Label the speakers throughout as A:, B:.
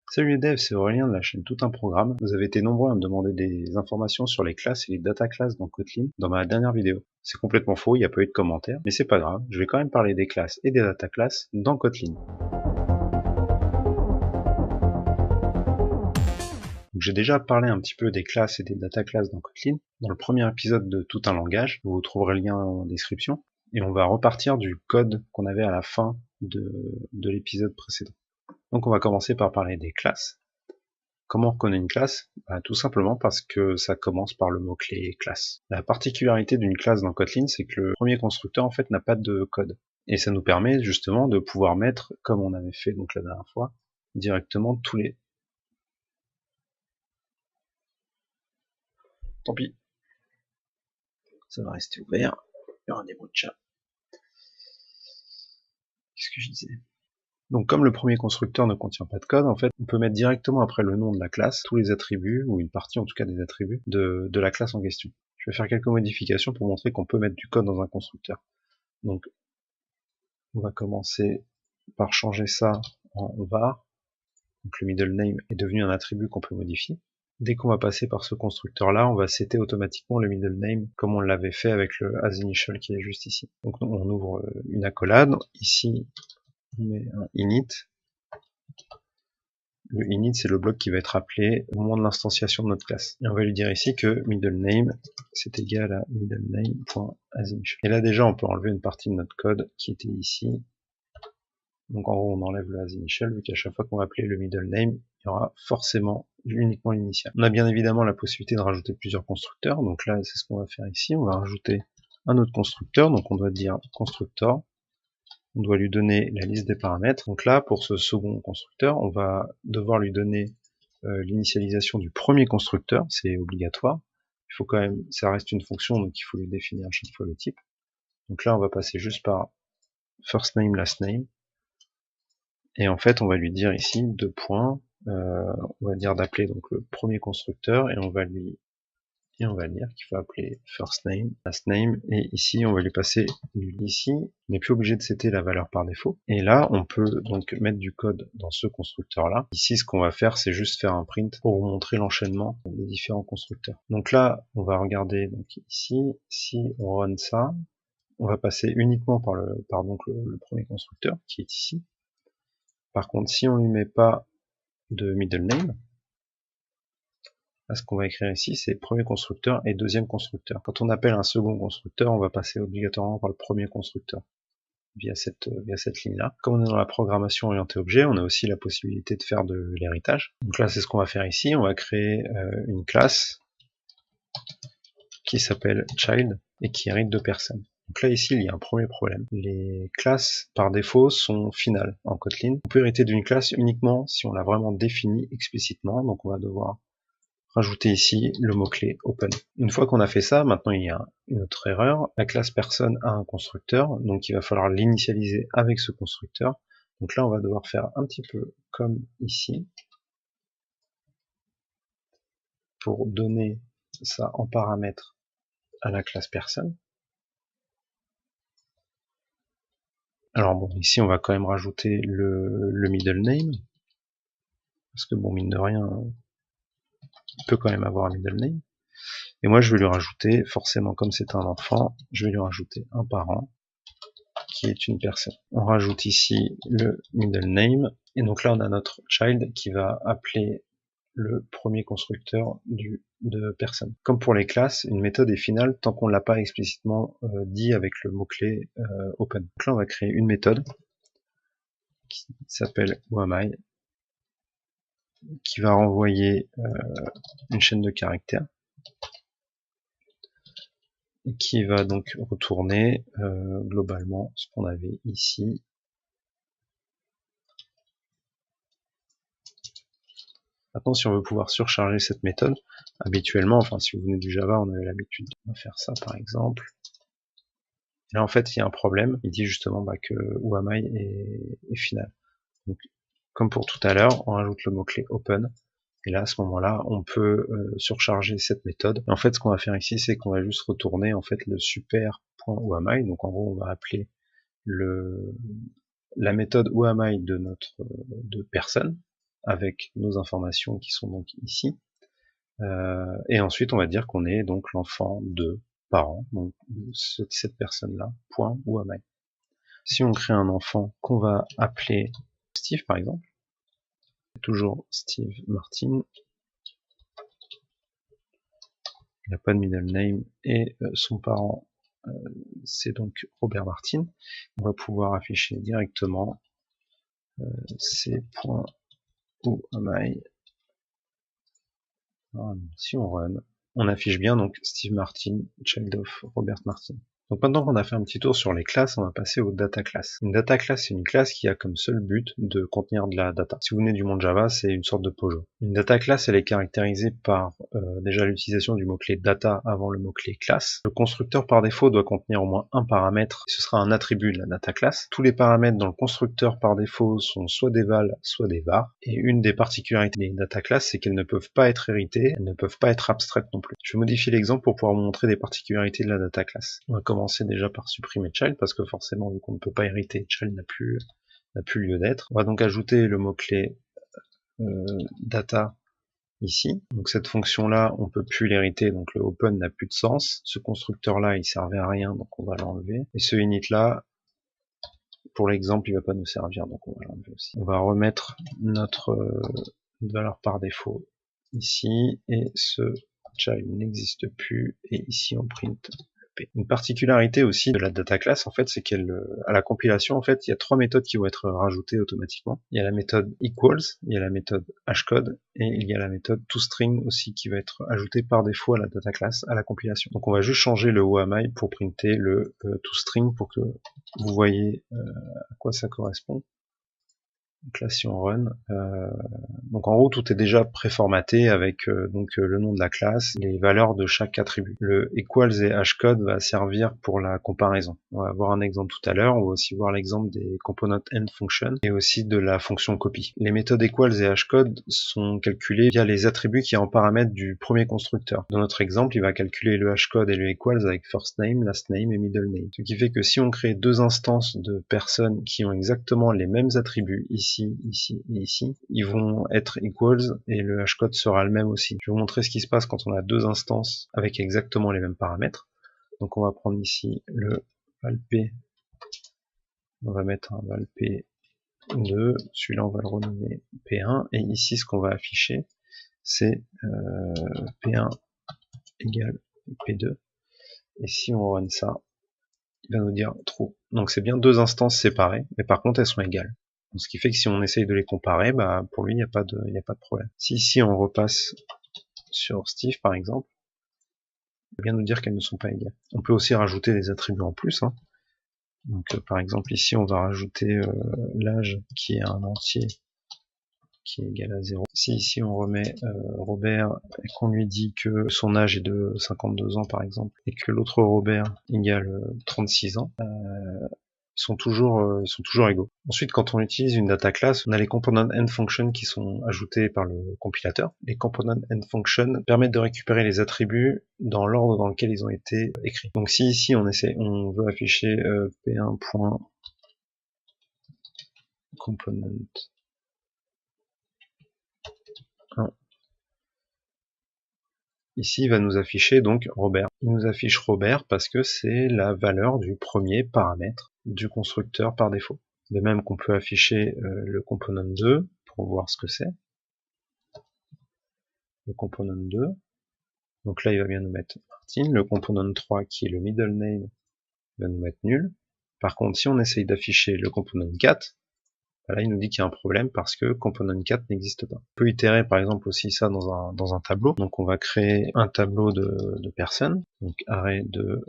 A: Salut les devs, c'est Aurélien de la chaîne Tout un Programme. Vous avez été nombreux à me demander des informations sur les classes et les data classes dans Kotlin dans ma dernière vidéo. C'est complètement faux, il n'y a pas eu de commentaires, mais c'est pas grave, je vais quand même parler des classes et des data classes dans Kotlin. J'ai déjà parlé un petit peu des classes et des data classes dans Kotlin, dans le premier épisode de Tout un langage, vous trouverez le lien en description, et on va repartir du code qu'on avait à la fin de l'épisode précédent. Donc on va commencer par parler des classes. Comment on reconnaît une classe? Tout simplement parce que ça commence par le mot-clé classe. La particularité d'une classe dans Kotlin, c'est que le premier constructeur en fait n'a pas de code. Et ça nous permet justement de pouvoir mettre, comme on avait fait donc la dernière fois, directement tous les... Tant pis. Ça va rester ouvert. Il y aura des mots de chat. Qu'est-ce que je disais? Donc comme le premier constructeur ne contient pas de code, en fait, on peut mettre directement après le nom de la classe tous les attributs, ou une partie en tout cas des attributs, de la classe en question. Je vais faire quelques modifications pour montrer qu'on peut mettre du code dans un constructeur. Donc on va commencer par changer ça en var. Donc le middle name est devenu un attribut qu'on peut modifier. Dès qu'on va passer par ce constructeur là, on va setter automatiquement le middle name comme on l'avait fait avec le asInitial qui est juste ici. Donc on ouvre une accolade, ici on met un init. Le init c'est le bloc qui va être appelé au moment de l'instanciation de notre classe. Et on va lui dire ici que middle name c'est égal à middle name.asInitial. Et là déjà on peut enlever une partie de notre code qui était ici. Donc en gros on enlève le asInitial vu qu'à chaque fois qu'on va appeler le middle name, il y aura forcément uniquement l'initial. On a bien évidemment la possibilité de rajouter plusieurs constructeurs, donc là c'est ce qu'on va faire ici, on va rajouter un autre constructeur, donc on doit dire constructor, on doit lui donner la liste des paramètres. Donc là pour ce second constructeur, on va devoir lui donner l'initialisation du premier constructeur, c'est obligatoire. Il faut quand même, ça reste une fonction, donc il faut lui définir à chaque fois le type. Donc là on va passer juste par first name, last name. Et en fait, on va lui dire ici deux points. On va dire d'appeler donc le premier constructeur et on va dire qu'il faut appeler first name, last name et ici on va lui passer ici. On n'est plus obligé de setter la valeur par défaut. Et là, on peut donc mettre du code dans ce constructeur là. Ici, ce qu'on va faire, c'est juste faire un print pour vous montrer l'enchaînement des différents constructeurs. Donc là, on va regarder donc ici. Si on run ça, on va passer uniquement par le premier constructeur qui est ici. Par contre, si on lui met pas de middle name, là, ce qu'on va écrire ici, c'est premier constructeur et deuxième constructeur. Quand on appelle un second constructeur, on va passer obligatoirement par le premier constructeur via cette ligne-là. Comme on est dans la programmation orientée objet, on a aussi la possibilité de faire de l'héritage. Donc là, c'est ce qu'on va faire ici. On va créer une classe qui s'appelle child et qui hérite de personne. Donc là, ici, il y a un premier problème. Les classes, par défaut, sont finales en Kotlin. On peut hériter d'une classe uniquement si on l'a vraiment définie explicitement. Donc on va devoir rajouter ici le mot-clé open. Une fois qu'on a fait ça, maintenant il y a une autre erreur. La classe personne a un constructeur, donc il va falloir l'initialiser avec ce constructeur. Donc là, on va devoir faire un petit peu comme ici, pour donner ça en paramètre à la classe personne. Alors bon, ici on va quand même rajouter le middle name, parce que bon, mine de rien, on peut quand même avoir un middle name. Et moi je vais lui rajouter, forcément comme c'est un enfant, je vais lui rajouter un parent, qui est une personne. On rajoute ici le middle name, et donc là on a notre child qui va appeler le premier constructeur de personne. Comme pour les classes, une méthode est finale tant qu'on ne l'a pas explicitement dit avec le mot-clé open. Donc là on va créer une méthode qui s'appelle whoami, qui va renvoyer une chaîne de caractères, et qui va donc retourner globalement ce qu'on avait ici. Maintenant, si on veut pouvoir surcharger cette méthode, habituellement, enfin si vous venez du Java, on avait l'habitude de faire ça par exemple. Et là en fait il y a un problème, il dit justement que whoami est final. Donc comme pour tout à l'heure, on rajoute le mot-clé open, et là à ce moment-là on peut surcharger cette méthode. Et en fait ce qu'on va faire ici, c'est qu'on va juste retourner en fait le super.whoami, donc en gros on va appeler la méthode whoami de personne, avec nos informations qui sont donc ici. Et ensuite, on va dire qu'on est donc l'enfant de parents, donc de cette personne-là, point ou whoami. Si on crée un enfant qu'on va appeler Steve, par exemple, toujours Steve Martin, il n'a pas de middle name, et son parent, c'est donc Robert Martin, on va pouvoir afficher directement c.whoami. Si on run, on affiche bien donc Steve Martin, child of Robert Martin. Donc maintenant qu'on a fait un petit tour sur les classes, on va passer aux data classes. Une data class, c'est une classe qui a comme seul but de contenir de la data. Si vous venez du monde Java, c'est une sorte de POJO. Une data class, elle est caractérisée par déjà l'utilisation du mot-clé data avant le mot-clé classe. Le constructeur par défaut doit contenir au moins un paramètre, et ce sera un attribut de la data class. Tous les paramètres dans le constructeur par défaut sont soit des val, soit des var. Et une des particularités des data classes, c'est qu'elles ne peuvent pas être héritées, elles ne peuvent pas être abstraites non plus. Je vais modifier l'exemple pour pouvoir vous montrer des particularités de la data class. On va commencer déjà par supprimer child, parce que forcément, vu qu'on ne peut pas hériter, child n'a plus lieu d'être. On va donc ajouter le mot-clé data ici. Donc cette fonction-là, on peut plus l'hériter, donc le open n'a plus de sens. Ce constructeur-là, il servait à rien, donc on va l'enlever. Et ce init-là, pour l'exemple, il va pas nous servir, donc on va l'enlever aussi. On va remettre notre valeur par défaut ici, et ce child n'existe plus, et ici on print le P. Une particularité aussi de la data class, en fait, c'est qu'elle, à la compilation, en fait, il y a trois méthodes qui vont être rajoutées automatiquement. Il y a la méthode equals, il y a la méthode hashcode, et il y a la méthode toString aussi qui va être ajoutée par défaut à la data class à la compilation. Donc on va juste changer le whoami pour printer le toString pour que vous voyez à quoi ça correspond. Donc là, si on run, donc en gros tout est déjà préformaté avec le nom de la classe, les valeurs de chaque attribut. Le equals et hashcode va servir pour la comparaison. On va voir un exemple tout à l'heure, on va aussi voir l'exemple des component end function et aussi de la fonction copy. Les méthodes equals et hashcode sont calculées via les attributs qui en paramètre du premier constructeur. Dans notre exemple, il va calculer le hashcode et le equals avec first name, last name et middle name. Ce qui fait que si on crée deux instances de personnes qui ont exactement les mêmes attributs ici, ici et ici, ils vont être equals et le hashcode sera le même aussi. Je vais vous montrer ce qui se passe quand on a deux instances avec exactement les mêmes paramètres. Donc on va prendre ici le valp, on va mettre un valp 2, celui-là on va le renommer P1, et ici ce qu'on va afficher c'est P1 égale P2, et si on run ça, il va nous dire true. Donc c'est bien deux instances séparées, mais par contre elles sont égales. Donc, ce qui fait que si on essaye de les comparer, bah, pour lui il n'y a pas de problème. Si ici on repasse sur Steve par exemple, il va bien nous dire qu'elles ne sont pas égales. On peut aussi rajouter des attributs en plus, hein. Donc par exemple ici on va rajouter l'âge qui est un entier qui est égal à 0. Si ici on remet Robert et qu'on lui dit que son âge est de 52 ans par exemple, et que l'autre Robert égale 36 ans, ils sont toujours égaux. Ensuite, quand on utilise une data class, on a les component end function qui sont ajoutés par le compilateur. Les component end function permettent de récupérer les attributs dans l'ordre dans lequel ils ont été écrits. Donc si ici on veut afficher p1.component, ici il va nous afficher donc Robert. Il nous affiche Robert parce que c'est la valeur du premier paramètre du constructeur par défaut. De même qu'on peut afficher le component 2 pour voir ce que c'est. Le component 2. Donc là il va bien nous mettre Martin. Le component 3 qui est le middle name va nous mettre nul. Par contre si on essaye d'afficher le component 4, là il nous dit qu'il y a un problème parce que component 4 n'existe pas. On peut itérer par exemple aussi ça dans un tableau. Donc on va créer un tableau de personnes. Donc arrêt de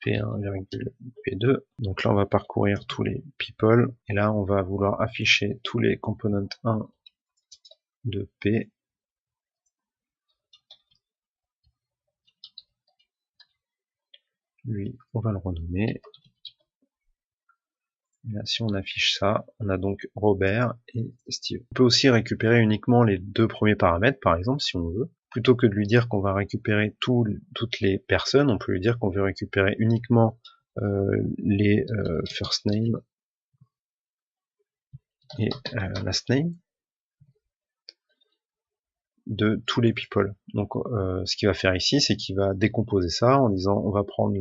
A: P1,P2. Donc là on va parcourir tous les people et là on va vouloir afficher tous les components 1 de P. Lui on va le renommer. Et là, si on affiche ça, on a donc Robert et Steve. On peut aussi récupérer uniquement les deux premiers paramètres, par exemple, si on veut. Plutôt que de lui dire qu'on va récupérer toutes les personnes, on peut lui dire qu'on veut récupérer uniquement les first name et last name. de tous les people. Donc ce qu'il va faire ici, c'est qu'il va décomposer ça en disant on va prendre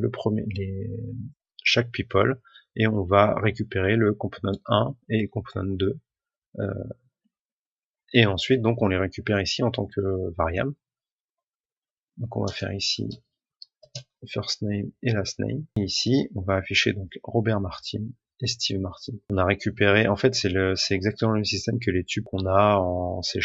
A: chaque people et on va récupérer le component 1 et component 2 et ensuite donc on les récupère ici en tant que variable. Donc on va faire ici first name et last name. Et ici on va afficher donc Robert Martin et Steve Martin. On a récupéré, en fait c'est exactement le même système que les tubes qu'on a en C#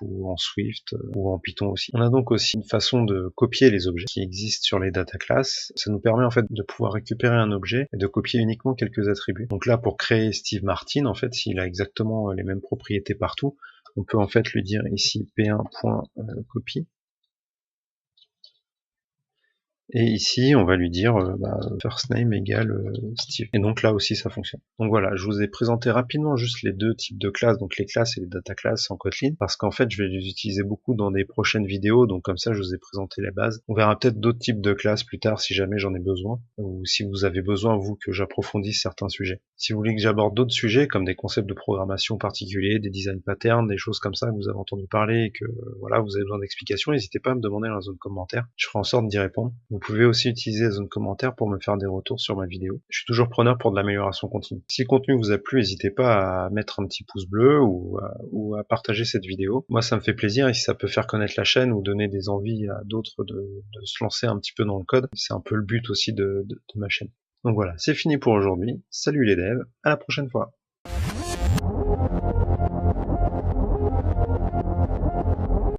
A: ou en Swift ou en Python aussi. On a donc aussi une façon de copier les objets qui existent sur les data classes. Ça nous permet en fait de pouvoir récupérer un objet et de copier uniquement quelques attributs. Donc là pour créer Steve Martin, en fait s'il a exactement les mêmes propriétés partout, on peut en fait lui dire ici p1.copy. Et ici, on va lui dire first name égale Steve. Et donc là aussi, ça fonctionne. Donc voilà, je vous ai présenté rapidement juste les deux types de classes, donc les classes et les data classes en Kotlin, parce qu'en fait, je vais les utiliser beaucoup dans des prochaines vidéos, donc comme ça, je vous ai présenté les bases. On verra peut-être d'autres types de classes plus tard si jamais j'en ai besoin, ou si vous avez besoin, vous, que j'approfondisse certains sujets. Si vous voulez que j'aborde d'autres sujets, comme des concepts de programmation particuliers, des design patterns, des choses comme ça que vous avez entendu parler et que voilà, vous avez besoin d'explications, n'hésitez pas à me demander dans la zone commentaire. Je ferai en sorte d'y répondre. Vous pouvez aussi utiliser la zone commentaire pour me faire des retours sur ma vidéo. Je suis toujours preneur pour de l'amélioration continue. Si le contenu vous a plu, n'hésitez pas à mettre un petit pouce bleu ou à partager cette vidéo. Moi, ça me fait plaisir et si ça peut faire connaître la chaîne ou donner des envies à d'autres de se lancer un petit peu dans le code, c'est un peu le but aussi de ma chaîne. Donc voilà, c'est fini pour aujourd'hui. Salut les devs, à la prochaine fois.